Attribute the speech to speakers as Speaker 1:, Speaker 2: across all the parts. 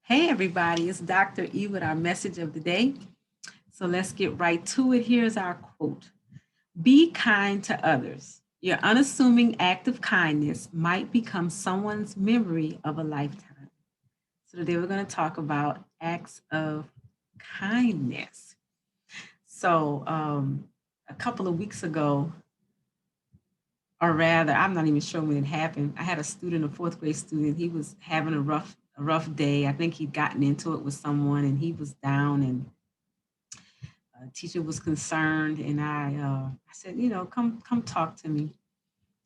Speaker 1: Hey everybody, it's Dr. E with our message of the day. So let's get right to it. Here's our quote. Be kind to others. Your unassuming act of kindness might become someone's memory of a lifetime. So today we're going to talk about acts of kindness. So a couple of weeks ago, or rather, I'm not even sure when it happened. I had a student, a fourth grade student. He was having a rough day. I think he'd gotten into it with someone and he was down and teacher was concerned, and I said, come talk to me.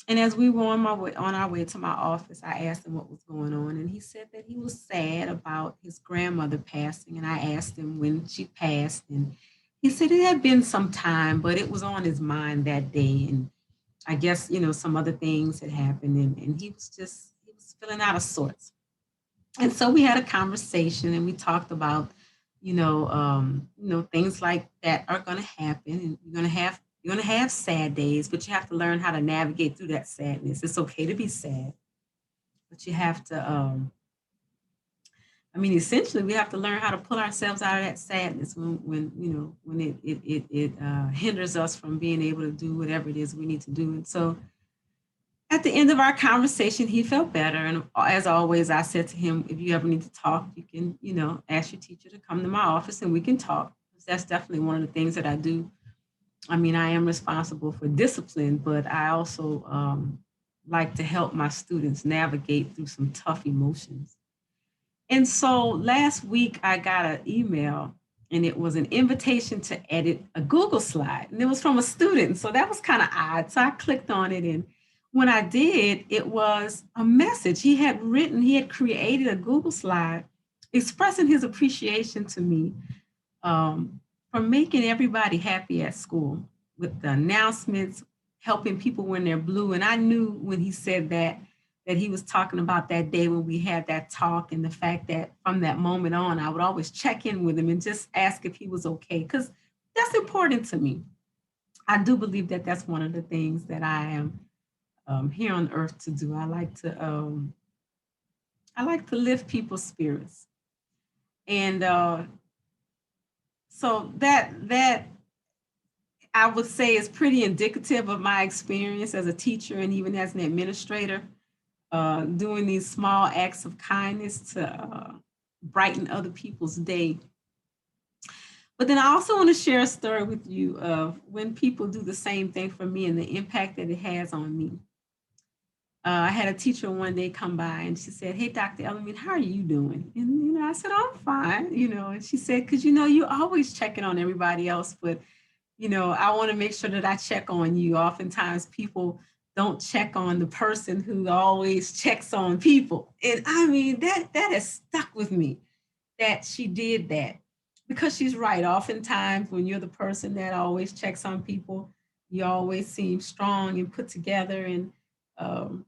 Speaker 1: And as we were on our way to my office, I asked him what was going on, and he said that he was sad about his grandmother passing. And I asked him when she passed, and he said it had been some time, but it was on his mind that day, and I guess some other things had happened, and he was feeling out of sorts. And so we had a conversation and we talked about things like that are going to happen, and you're going to have sad days, but you have to learn how to navigate through that sadness. It's okay to be sad, but you have to essentially we have to learn how to pull ourselves out of that sadness when it hinders us from being able to do whatever it is we need to do. And so at the end of our conversation, he felt better. And as always, I said to him, if you ever need to talk, you can, ask your teacher to come to my office and we can talk. That's definitely one of the things that I do. I am responsible for discipline, but I also like to help my students navigate through some tough emotions. And so last week, I got an email and it was an invitation to edit a Google slide. And it was from a student. So that was kind of odd. So I clicked on it. And when I did, it was a message. He had created a Google slide expressing his appreciation to me for making everybody happy at school with the announcements, helping people when they're blue. And I knew when he said that he was talking about that day when we had that talk, and the fact that from that moment on, I would always check in with him and just ask if he was okay, because that's important to me. I do believe that that's one of the things that I am here on earth to do. I like to lift people's spirits, and so that I would say is pretty indicative of my experience as a teacher and even as an administrator, doing these small acts of kindness to brighten other people's day. But then I also want to share a story with you of when people do the same thing for me and the impact that it has on me. I had a teacher one day come by and she said, "Hey, Dr. El-Amin, how are you doing?" And I said, "I'm fine." And she said, "Because you always checking on everybody else, but I want to make sure that I check on you. Oftentimes people don't check on the person who always checks on people." And that has stuck with me, that she did that, because she's right. Oftentimes when you're the person that always checks on people, you always seem strong and put together, and um,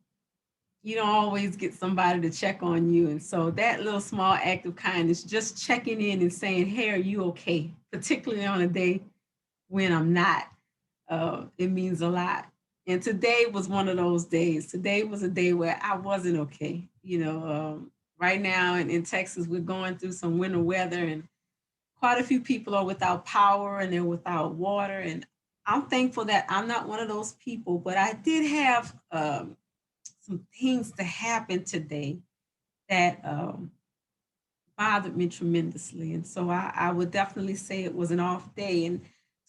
Speaker 1: you don't always get somebody to check on you. And so that little small act of kindness, just checking in and saying, "Hey, are you okay?" Particularly on a day when I'm not, it means a lot. And today was one of those days. Today was a day where I wasn't okay. Right now in Texas, we're going through some winter weather, and quite a few people are without power and they're without water. And I'm thankful that I'm not one of those people, but I did have some things to happen today that bothered me tremendously. And so I would definitely say it was an off day. And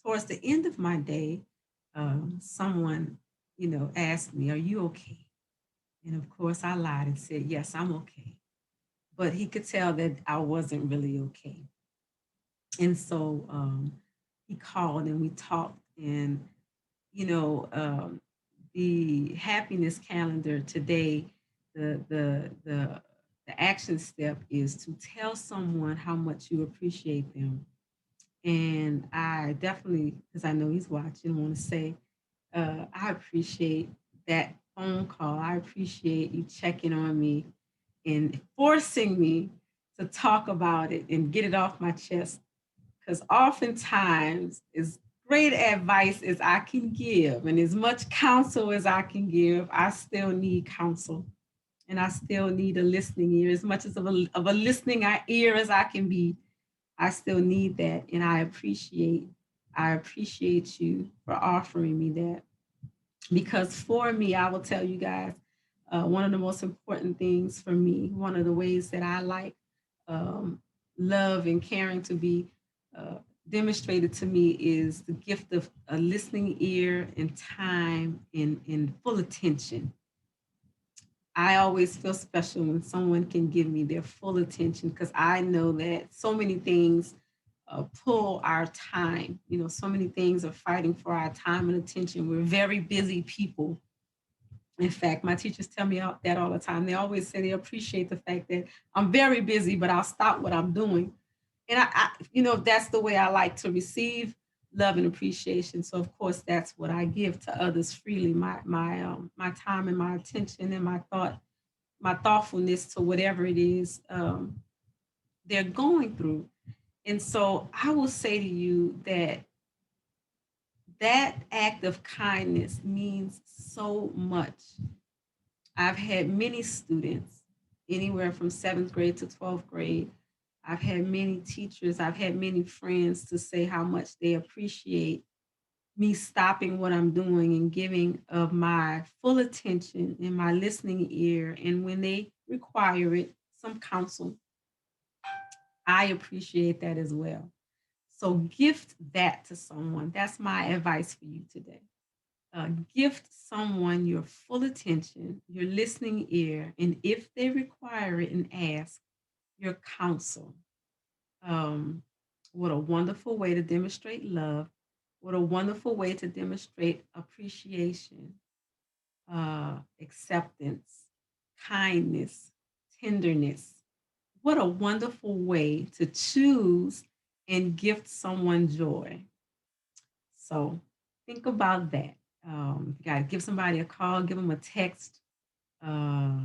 Speaker 1: towards the end of my day, someone, asked me, "Are you okay?" And of course, I lied and said, "Yes, I'm okay." But he could tell that I wasn't really okay. And so he called and we talked. And, you know, um, the happiness calendar today, the action step is to tell someone how much you appreciate them. And I definitely, because I know he's watching, want to say, I appreciate that phone call. I appreciate you checking on me and forcing me to talk about it and get it off my chest. Because oftentimes, as great advice as I can give and as much counsel as I can give, I still need counsel. and I still need a listening ear. As much as of a listening ear as I can be, I still need that. And I appreciate you for offering me that. Because for me, I will tell you guys, one of the most important things for me, one of the ways that I like um, love and caring to be uh, demonstrated to me is the gift of a listening ear and time and full attention. I always feel special when someone can give me their full attention because I know that so many things pull our time. You know, so many things are fighting for our time and attention. We're very busy people. In fact, my teachers tell me that all the time. They always say they appreciate the fact that I'm very busy, but I'll stop what I'm doing. And that's the way I like to receive love and appreciation. So of course, that's what I give to others freely. My time and my attention and my thoughtfulness to whatever it is they're going through. And so I will say to you that that act of kindness means so much. I've had many students, anywhere from seventh grade to 12th grade. I've had many teachers, I've had many friends to say how much they appreciate me stopping what I'm doing and giving of my full attention and my listening ear. And when they require it, some counsel, I appreciate that as well. So gift that to someone. That's my advice for you today. Gift someone your full attention, your listening ear, and if they require it and ask, your counsel. Um, what a wonderful way to demonstrate love. What a wonderful way to demonstrate appreciation, acceptance, kindness, tenderness. What a wonderful way to choose and gift someone joy. So think about that. You got to give somebody a call, give them a text, uh,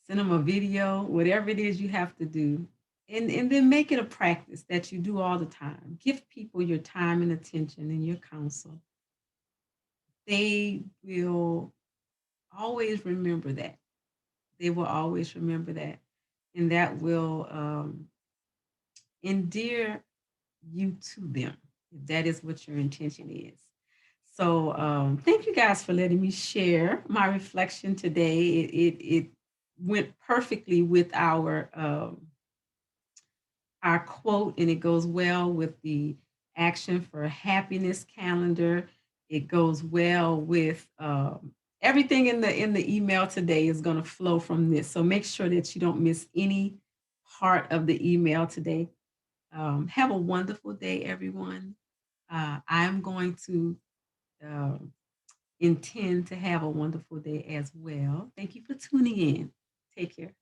Speaker 1: send them a video, whatever it is you have to do. And then make it a practice that you do all the time. Give people your time and attention and your counsel. They will always remember that. They will always remember that. And that will endear you to them, if that is what your intention is. So thank you guys for letting me share my reflection today. It went perfectly with our quote, and it goes well with the action for happiness calendar. It goes well with everything in the email today is going to flow from this. So make sure that you don't miss any part of the email today. Have a wonderful day, everyone. I'm going to uh, intend to have a wonderful day as well. Thank you for tuning in. Take care.